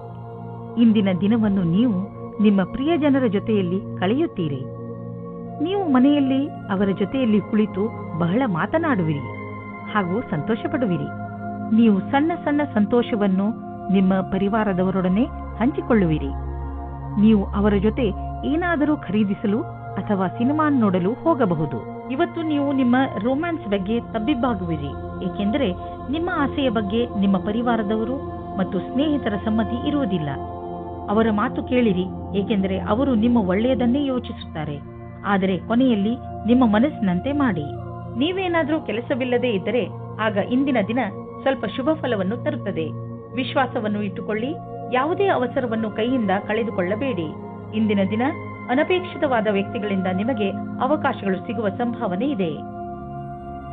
ಇಂದಿನ ದಿನವನ್ನು ನೀವು ನಿಮ್ಮ ಪ್ರಿಯ ಜನರ ಜೊತೆಯಲ್ಲಿ ಕಳೆಯುತ್ತೀರಿ. ನೀವು ಮನೆಯಲ್ಲಿ ಅವರ ಜೊತೆಯಲ್ಲಿ ಕುಳಿತು ಬಹಳ ಮಾತನಾಡುವಿರಿ ಹಾಗೂ ಸಂತೋಷ ಪಡುವಿರಿ. ನೀವು ಸಣ್ಣ ಸಣ್ಣ ಸಂತೋಷವನ್ನು ನಿಮ್ಮ ಪರಿವಾರದವರೊಡನೆ ಹಂಚಿಕೊಳ್ಳುವಿರಿ. ನೀವು ಅವರ ಜೊತೆ ಏನಾದರೂ ಖರೀದಿಸಲು ಅಥವಾ ಸಿನಿಮಾ ನೋಡಲು ಹೋಗಬಹುದು. ಇವತ್ತು ನೀವು ನಿಮ್ಮ ರೊಮ್ಯಾನ್ಸ್ ಬಗ್ಗೆ ತಬ್ಬಿಬ್ಬಾಗುವಿರಿ. ಏಕೆಂದರೆ ನಿಮ್ಮ ಆಸೆಯ ಬಗ್ಗೆ ನಿಮ್ಮ ಪರಿವಾರದವರು ಮತ್ತು ಸ್ನೇಹಿತರ ಸಮ್ಮತಿ ಇರುವುದಿಲ್ಲ. ಅವರ ಮಾತು ಕೇಳಿರಿ, ಏಕೆಂದರೆ ಅವರು ನಿಮ್ಮ ಒಳ್ಳೆಯದನ್ನೇ ಯೋಚಿಸುತ್ತಾರೆ. ಆದರೆ ಕೊನೆಯಲ್ಲಿ ನಿಮ್ಮ ಮನಸ್ಸಿನಂತೆ ಮಾಡಿ. ನೀವೇನಾದರೂ ಕೆಲಸವಿಲ್ಲದೆ ಇದ್ದರೆ ಆಗ ಇಂದಿನ ದಿನ ಸ್ವಲ್ಪ ಶುಭ ಫಲವನ್ನು ತರುತ್ತದೆ. ವಿಶ್ವಾಸವನ್ನು ಇಟ್ಟುಕೊಳ್ಳಿ. ಯಾವುದೇ ಅವಸರವನ್ನು ಕೈಯಿಂದ ಕಳೆದುಕೊಳ್ಳಬೇಡಿ. ಇಂದಿನ ದಿನ ಅನಪೇಕ್ಷಿತವಾದ ವ್ಯಕ್ತಿಗಳಿಂದ ನಿಮಗೆ ಅವಕಾಶಗಳು ಸಿಗುವ ಸಂಭಾವನೆ ಇದೆ.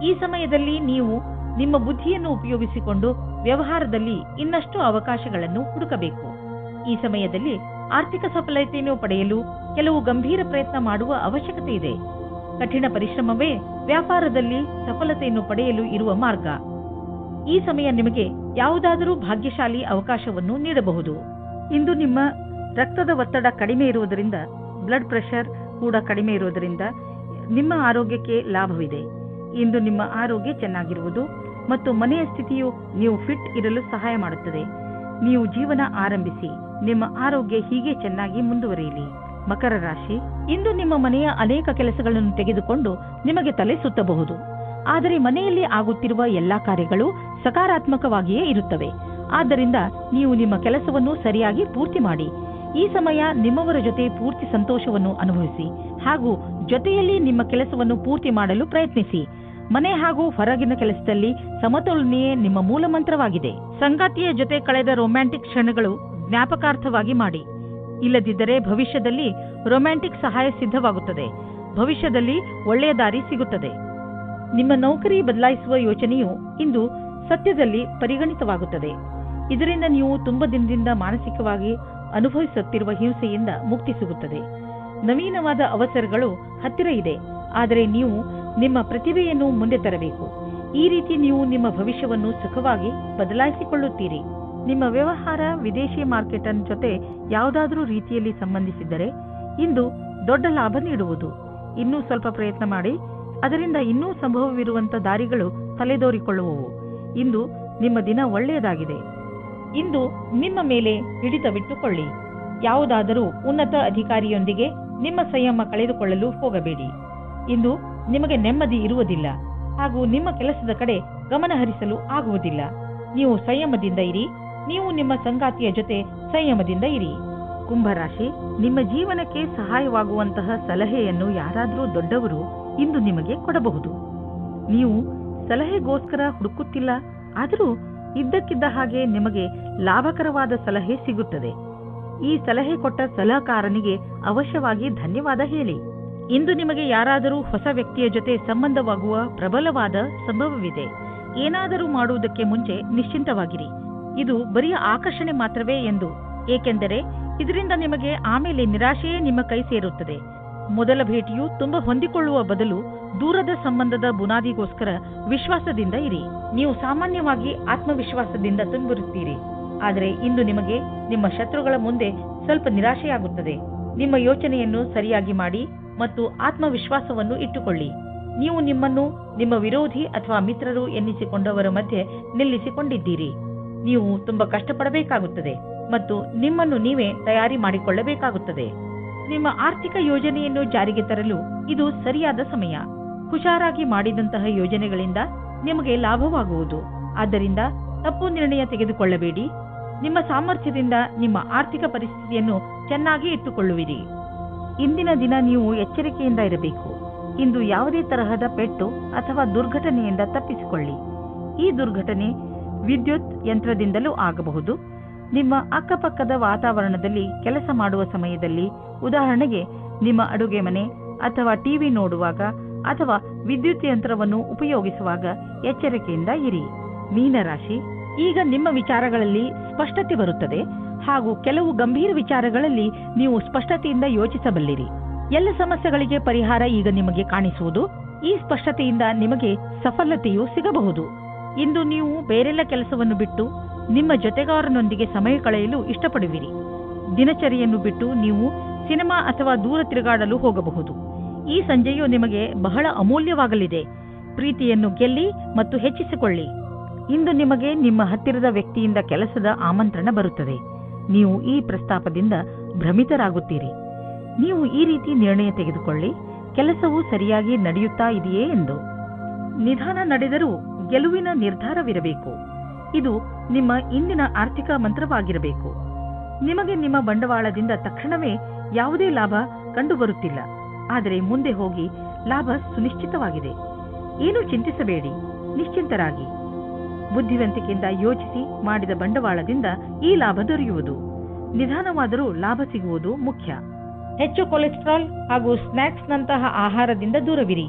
ಈ ಸಮಯದಲ್ಲಿ ನೀವು ನಿಮ್ಮ ಬುದ್ಧಿಯನ್ನು ಉಪಯೋಗಿಸಿಕೊಂಡು ವ್ಯವಹಾರದಲ್ಲಿ ಇನ್ನಷ್ಟು ಅವಕಾಶಗಳನ್ನು ಹುಡುಕಬೇಕು. ಈ ಸಮಯದಲ್ಲಿ ಆರ್ಥಿಕ ಸಫಲತೆಯನ್ನು ಪಡೆಯಲು ಕೆಲವು ಗಂಭೀರ ಪ್ರಯತ್ನ ಮಾಡುವ ಅವಶ್ಯಕತೆ ಇದೆ. ಕಠಿಣ ಪರಿಶ್ರಮವೇ ವ್ಯಾಪಾರದಲ್ಲಿ ಸಫಲತೆಯನ್ನು ಪಡೆಯಲು ಇರುವ ಮಾರ್ಗ. ಈ ಸಮಯ ನಿಮಗೆ ಯಾವುದಾದರೂ ಭಾಗ್ಯಶಾಲಿ ಅವಕಾಶವನ್ನು ನೀಡಬಹುದು. ಇಂದು ನಿಮ್ಮ ರಕ್ತದ ಒತ್ತಡ ಕಡಿಮೆ ಇರುವುದರಿಂದ, ಬ್ಲಡ್ ಪ್ರೆಷರ್ ಕೂಡ ಕಡಿಮೆ ಇರುವುದರಿಂದ ನಿಮ್ಮ ಆರೋಗ್ಯಕ್ಕೆ ಲಾಭವಿದೆ. ಇಂದು ನಿಮ್ಮ ಆರೋಗ್ಯ ಚೆನ್ನಾಗಿರುವುದು ಮತ್ತು ಮನೆಯ ಸ್ಥಿತಿಯು ನೀವು ಫಿಟ್ ಇರಲು ಸಹಾಯ ಮಾಡುತ್ತದೆ. ನೀವು ಜೀವನ ಆರಂಭಿಸಿ. ನಿಮ್ಮ ಆರೋಗ್ಯ ಹೀಗೆ ಚೆನ್ನಾಗಿ ಮುಂದುವರಿಯಲಿ. ಮಕರ ರಾಶಿ, ಇಂದು ನಿಮ್ಮ ಮನೆಯ ಅನೇಕ ಕೆಲಸಗಳನ್ನು ತೆಗೆದುಕೊಂಡು ನಿಮಗೆ ತಲೆ ಸುತ್ತಬಹುದು. ಆದರೆ ಮನೆಯಲ್ಲಿ ಆಗುತ್ತಿರುವ ಎಲ್ಲಾ ಕಾರ್ಯಗಳು ಸಕಾರಾತ್ಮಕವಾಗಿಯೇ ಇರುತ್ತವೆ. ಆದ್ದರಿಂದ ನೀವು ನಿಮ್ಮ ಕೆಲಸವನ್ನು ಸರಿಯಾಗಿ ಪೂರ್ತಿ ಮಾಡಿ. ಈ ಸಮಯ ನಿಮ್ಮವರ ಜೊತೆ ಪೂರ್ತಿ ಸಂತೋಷವನ್ನು ಅನುಭವಿಸಿ ಹಾಗೂ ಜೊತೆಯಲ್ಲಿ ನಿಮ್ಮ ಕೆಲಸವನ್ನು ಪೂರ್ತಿ ಮಾಡಲು ಪ್ರಯತ್ನಿಸಿ. ಮನೆ ಹಾಗೂ ಹೊರಗಿನ ಕೆಲಸದಲ್ಲಿ ಸಮತೋಲನೆಯೇ ನಿಮ್ಮ ಮೂಲ ಮಂತ್ರವಾಗಿದೆ. ಸಂಗಾತಿಯ ಜೊತೆ ಕಳೆದ ರೊಮ್ಯಾಂಟಿಕ್ ಕ್ಷಣಗಳು ಜ್ಞಾಪಕಾರ್ಥವಾಗಿ ಮಾಡಿ. ಇಲ್ಲದಿದ್ದರೆ ಭವಿಷ್ಯದಲ್ಲಿ ರೊಮ್ಯಾಂಟಿಕ್ ಸಹಾಯ ಸಿದ್ಧವಾಗುತ್ತದೆ. ಭವಿಷ್ಯದಲ್ಲಿ ಒಳ್ಳೆಯ ದಾರಿ ಸಿಗುತ್ತದೆ. ನಿಮ್ಮ ನೌಕರಿ ಬದಲಾಯಿಸುವ ಯೋಚನೆಯು ಇಂದು ಸತ್ಯದಲ್ಲಿ ಪರಿಗಣಿತವಾಗುತ್ತದೆ. ಇದರಿಂದ ನೀವು ತುಂಬ ದಿನದಿಂದ ಮಾನಸಿಕವಾಗಿ ಅನುಭವಿಸುತ್ತಿರುವ ಹಿಂಸೆಯಿಂದ ಮುಕ್ತಿ ಸಿಗುತ್ತದೆ. ನವೀನವಾದ ಅವಸರಗಳು ಹತ್ತಿರ ಇದೆ, ಆದರೆ ನೀವು ನಿಮ್ಮ ಪ್ರತಿಭೆಯನ್ನು ಮುಂದೆ ತರಬೇಕು. ಈ ರೀತಿ ನೀವು ನಿಮ್ಮ ಭವಿಷ್ಯವನ್ನು ಸುಖವಾಗಿ ಬದಲಾಯಿಸಿಕೊಳ್ಳುತ್ತೀರಿ. ನಿಮ್ಮ ವ್ಯವಹಾರ ವಿದೇಶಿ ಮಾರ್ಕೆಟ್ ಜೊತೆ ಯಾವುದಾದರೂ ರೀತಿಯಲ್ಲಿ ಸಂಬಂಧಿಸಿದ್ದರೆ ಇಂದು ದೊಡ್ಡ ಲಾಭ ನೀಡುವುದು. ಇನ್ನೂ ಸ್ವಲ್ಪ ಪ್ರಯತ್ನ ಮಾಡಿ, ಅದರಿಂದ ಇನ್ನೂ ಸಂಭವವಿರುವಂಥ ದಾರಿಗಳು ತಲೆದೋರಿಕೊಳ್ಳುವವು. ಇಂದು ನಿಮ್ಮ ದಿನ ಒಳ್ಳೆಯದಾಗಿದೆ. ಇಂದು ನಿಮ್ಮ ಮೇಲೆ ಹಿಡಿತವಿಟ್ಟುಕೊಳ್ಳಿ. ಯಾವುದಾದರೂ ಉನ್ನತ ಅಧಿಕಾರಿಯೊಂದಿಗೆ ನಿಮ್ಮ ಸಂಯಮ ಕಳೆದುಕೊಳ್ಳಲು ಹೋಗಬೇಡಿ. ಇಂದು ನಿಮಗೆ ನೆಮ್ಮದಿ ಇರುವುದಿಲ್ಲ ಹಾಗೂ ನಿಮ್ಮ ಕೆಲಸದ ಕಡೆ ಗಮನ ಹರಿಸಲು ಆಗುವುದಿಲ್ಲ. ನೀವು ಸಂಯಮದಿಂದ ಇರಿ. ನೀವು ನಿಮ್ಮ ಸಂಗಾತಿಯ ಜೊತೆ ಸಂಯಮದಿಂದ ಇರಿ. ಕುಂಭರಾಶಿ, ನಿಮ್ಮ ಜೀವನಕ್ಕೆ ಸಹಾಯವಾಗುವಂತಹ ಸಲಹೆಯನ್ನು ಯಾರಾದರೂ ದೊಡ್ಡವರು ಇಂದು ನಿಮಗೆ ಕೊಡಬಹುದು. ನೀವು ಸಲಹೆಗೋಸ್ಕರ ಹುಡುಕುತ್ತಿಲ್ಲ, ಆದರೂ ಇದ್ದಕ್ಕಿದ್ದ ಹಾಗೆ ನಿಮಗೆ ಲಾಭಕರವಾದ ಸಲಹೆ ಸಿಗುತ್ತದೆ. ಈ ಸಲಹೆ ಕೊಟ್ಟ ಸಲಹೆಗಾರನಿಗೆ ಅವಶ್ಯವಾಗಿ ಧನ್ಯವಾದ ಹೇಳಿ. ಇಂದು ನಿಮಗೆ ಯಾರಾದರೂ ಹೊಸ ವ್ಯಕ್ತಿಯ ಜೊತೆ ಸಂಬಂಧವಾಗುವ ಪ್ರಬಲವಾದ ಸಂಭವವಿದೆ. ಏನಾದರೂ ಮಾಡುವುದಕ್ಕೆ ಮುಂಚೆ ನಿಶ್ಚಿಂತವಾಗಿರಿ. ಇದು ಬರಿಯ ಆಕರ್ಷಣೆ ಮಾತ್ರವೇ ಎಂದು, ಏಕೆಂದರೆ ಇದರಿಂದ ನಿಮಗೆ ಆಮೇಲೆ ನಿರಾಶೆಯೇ ನಿಮ್ಮ ಕೈ ಸೇರುತ್ತದೆ. ಮೊದಲ ಭೇಟಿಯು ತುಂಬ ಹೊಂದಿಕೊಳ್ಳುವ ಬದಲು ದೂರದ ಸಂಬಂಧದ ಬುನಾದಿಗೋಸ್ಕರ ವಿಶ್ವಾಸದಿಂದ ಇರಿ. ನೀವು ಸಾಮಾನ್ಯವಾಗಿ ಆತ್ಮವಿಶ್ವಾಸದಿಂದ ತುಂಬಿರುತ್ತೀರಿ, ಆದರೆ ಇಂದು ನಿಮಗೆ ನಿಮ್ಮ ಶತ್ರುಗಳ ಮುಂದೆ ಸ್ವಲ್ಪ ನಿರಾಶೆಯಾಗುತ್ತದೆ. ನಿಮ್ಮ ಯೋಚನೆಯನ್ನು ಸರಿಯಾಗಿ ಮಾಡಿ ಮತ್ತು ಆತ್ಮವಿಶ್ವಾಸವನ್ನು ಇಟ್ಟುಕೊಳ್ಳಿ. ನೀವು ನಿಮ್ಮನ್ನು ನಿಮ್ಮ ವಿರೋಧಿ ಅಥವಾ ಮಿತ್ರರು ಎನ್ನಿಸಿಕೊಂಡವರ ಮಧ್ಯೆ ನಿಲ್ಲಿಸಿಕೊಂಡಿದ್ದೀರಿ. ನೀವು ತುಂಬಾ ಕಷ್ಟಪಡಬೇಕಾಗುತ್ತದೆ ಮತ್ತು ನಿಮ್ಮನ್ನು ನೀವೇ ತಯಾರಿ ಮಾಡಿಕೊಳ್ಳಬೇಕಾಗುತ್ತದೆ. ನಿಮ್ಮ ಆರ್ಥಿಕ ಯೋಜನೆಯನ್ನು ಜಾರಿಗೆ ತರಲು ಇದು ಸರಿಯಾದ ಸಮಯ. ಹುಷಾರಾಗಿ ಮಾಡಿದಂತಹ ಯೋಜನೆಗಳಿಂದ ನಿಮಗೆ ಲಾಭವಾಗುವುದು. ಆದ್ದರಿಂದ ತಪ್ಪು ನಿರ್ಣಯ ತೆಗೆದುಕೊಳ್ಳಬೇಡಿ. ನಿಮ್ಮ ಸಾಮರ್ಥ್ಯದಿಂದ ನಿಮ್ಮ ಆರ್ಥಿಕ ಪರಿಸ್ಥಿತಿಯನ್ನು ಚೆನ್ನಾಗಿ ಇಟ್ಟುಕೊಳ್ಳುವಿರಿ. ಇಂದಿನ ದಿನ ನೀವು ಎಚ್ಚರಿಕೆಯಿಂದ ಇರಬೇಕು. ಇಂದು ಯಾವುದೇ ತರಹದ ಪೆಟ್ಟು ಅಥವಾ ದುರ್ಘಟನೆಯಿಂದ ತಪ್ಪಿಸಿಕೊಳ್ಳಿ. ಈ ದುರ್ಘಟನೆ ವಿದ್ಯುತ್ ಯಂತ್ರದಿಂದಲೂ ಆಗಬಹುದು. ನಿಮ್ಮ ಅಕ್ಕಪಕ್ಕದ ವಾತಾವರಣದಲ್ಲಿ ಕೆಲಸ ಮಾಡುವ ಸಮಯದಲ್ಲಿ, ಉದಾಹರಣೆಗೆ ನಿಮ್ಮ ಅಡುಗೆ ಮನೆ ಅಥವಾ ಟಿವಿ ನೋಡುವಾಗ ಅಥವಾ ವಿದ್ಯುತ್ ಯಂತ್ರವನ್ನು ಉಪಯೋಗಿಸುವಾಗ ಎಚ್ಚರಿಕೆಯಿಂದ ಇರಿ. ಮೀನರಾಶಿ, ಈಗ ನಿಮ್ಮ ವಿಚಾರಗಳಲ್ಲಿ ಸ್ಪಷ್ಟತೆ ಬರುತ್ತದೆ ಹಾಗೂ ಕೆಲವು ಗಂಭೀರ ವಿಚಾರಗಳಲ್ಲಿ ನೀವು ಸ್ಪಷ್ಟತೆಯಿಂದ ಯೋಚಿಸಬಲ್ಲಿರಿ. ಎಲ್ಲ ಸಮಸ್ಯೆಗಳಿಗೆ ಪರಿಹಾರ ಈಗ ನಿಮಗೆ ಕಾಣಿಸುವುದು. ಈ ಸ್ಪಷ್ಟತೆಯಿಂದ ನಿಮಗೆ ಸಫಲತೆಯೂ ಸಿಗಬಹುದು. ಇಂದು ನೀವು ಬೇರೆಲ್ಲ ಕೆಲಸವನ್ನು ಬಿಟ್ಟು ನಿಮ್ಮ ಜೊತೆಗಾರನೊಂದಿಗೆ ಸಮಯ ಕಳೆಯಲು ಇಷ್ಟಪಡುವಿರಿ. ದಿನಚರಿಯನ್ನು ಬಿಟ್ಟು ನೀವು ಸಿನಿಮಾ ಅಥವಾ ದೂರ ತಿರುಗಾಡಲು ಹೋಗಬಹುದು. ಈ ಸಂಜೆಯು ನಿಮಗೆ ಬಹಳ ಅಮೂಲ್ಯವಾಗಲಿದೆ. ಪ್ರೀತಿಯನ್ನು ಗೆಲ್ಲಿ ಮತ್ತು ಹೆಚ್ಚಿಸಿಕೊಳ್ಳಿ. ಇಂದು ನಿಮಗೆ ನಿಮ್ಮ ಹತ್ತಿರದ ವ್ಯಕ್ತಿಯಿಂದ ಕೆಲಸದ ಆಮಂತ್ರಣ ಬರುತ್ತದೆ. ನೀವು ಈ ಪ್ರಸ್ತಾಪದಿಂದ ಭ್ರಮಿತರಾಗುತ್ತೀರಿ. ನೀವು ಈ ರೀತಿ ನಿರ್ಣಯ ತೆಗೆದುಕೊಳ್ಳಿ, ಕೆಲಸವು ಸರಿಯಾಗಿ ನಡೆಯುತ್ತಾ ಇದೆಯೇ ಎಂದು. ನಿಧಾನ ನಡೆದರೂ ಗೆಲುವಿನ ನಿರ್ಧಾರವಿರಬೇಕು. ಇದು ನಿಮ್ಮ ಇಂದಿನ ಆರ್ಥಿಕ ಮಂತ್ರವಾಗಿರಬೇಕು. ನಿಮಗೆ ನಿಮ್ಮ ಬಂಡವಾಳದಿಂದ ತಕ್ಷಣವೇ ಯಾವುದೇ ಲಾಭ ಕಂಡುಬರುತ್ತಿಲ್ಲ, ಆದರೆ ಮುಂದೆ ಹೋಗಿ ಲಾಭ ಸುನಿಶ್ಚಿತವಾಗಿದೆ. ಏನೂ ಚಿಂತಿಸಬೇಡಿ, ನಿಶ್ಚಿಂತರಾಗಿ. ಬುದ್ಧಿವಂತಿಕೆಯಿಂದ ಯೋಚಿಸಿ ಮಾಡಿದ ಬಂಡವಾಳದಿಂದ ಈ ಲಾಭ ದೊರೆಯುವುದು. ನಿಧಾನವಾದರೂ ಲಾಭ ಸಿಗುವುದು ಮುಖ್ಯ. ಹೆಚ್ಚು ಕೊಲೆಸ್ಟ್ರಾಲ್ ಹಾಗೂ ಸ್ನ್ಯಾಕ್ಸ್ನಂತಹ ಆಹಾರದಿಂದ ದೂರವಿರಿ.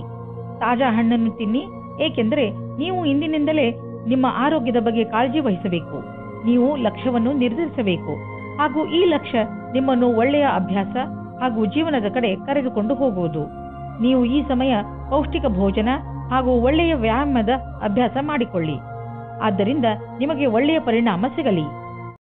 ತಾಜಾ ಹಣ್ಣನ್ನು ತಿನ್ನಿ, ಏಕೆಂದರೆ ನೀವು ಇಂದಿನಿಂದಲೇ ನಿಮ್ಮ ಆರೋಗ್ಯದ ಬಗ್ಗೆ ಕಾಳಜಿ ವಹಿಸಬೇಕು. ನೀವು ಲಕ್ಷ್ಯವನ್ನು ನಿರ್ಧರಿಸಬೇಕು ಹಾಗೂ ಈ ಲಕ್ಷ್ಯ ನಿಮ್ಮನ್ನು ಒಳ್ಳೆಯ ಅಭ್ಯಾಸ ಹಾಗೂ ಜೀವನದ ಕಡೆ ಕರೆದುಕೊಂಡು ಹೋಗುವುದು. ನೀವು ಈ ಸಮಯ ಪೌಷ್ಟಿಕ ಭೋಜನ ಹಾಗೂ ಒಳ್ಳೆಯ ವ್ಯಾಯಾಮದ ಅಭ್ಯಾಸ ಮಾಡಿಕೊಳ್ಳಿ. ಆದ್ದರಿಂದ ನಿಮಗೆ ಒಳ್ಳೆಯ ಪರಿಣಾಮ ಸಿಗಲಿ.